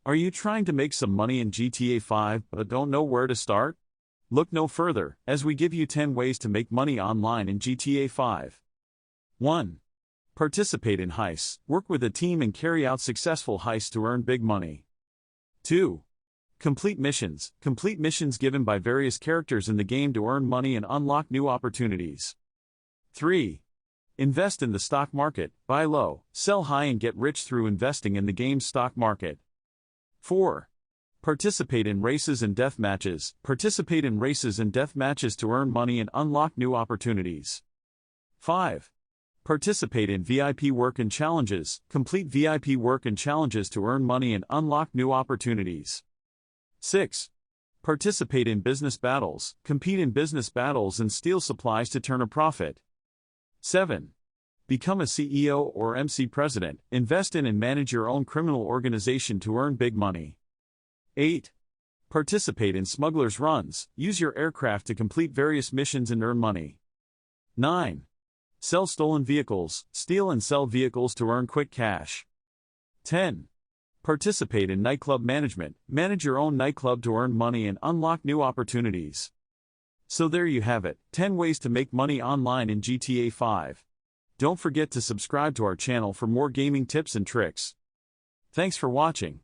Are you trying to make some money in GTA 5 but don't know where to start? Look no further, as we give you 10 ways to make money online in GTA 5. 1. Participate in heists. Work with a team and carry out successful heists to earn big money. 2. Complete missions. Complete missions given by various characters in the game to earn money and unlock new opportunities. 3. Invest in the stock market. Buy low, sell high and get rich through investing in the game's stock market. 4. Participate in races and death matches. Participate in races and death matches to earn money and unlock new opportunities. 5. Participate in VIP work and challenges. Complete VIP work and challenges to earn money and unlock new opportunities. 6. Participate in business battles. Compete in business battles and steal supplies to turn a profit. 7. Become a CEO or MC president. Invest in and manage your own criminal organization to earn big money. 8. Participate in smugglers' runs. Use your aircraft to complete various missions and earn money. 9. Sell stolen vehicles. Steal and sell vehicles to earn quick cash. 10. Participate in nightclub management. Manage your own nightclub to earn money and unlock new opportunities. So there you have it, 10 ways to make money online in GTA 5. Don't forget to subscribe to our channel for more gaming tips and tricks. Thanks for watching.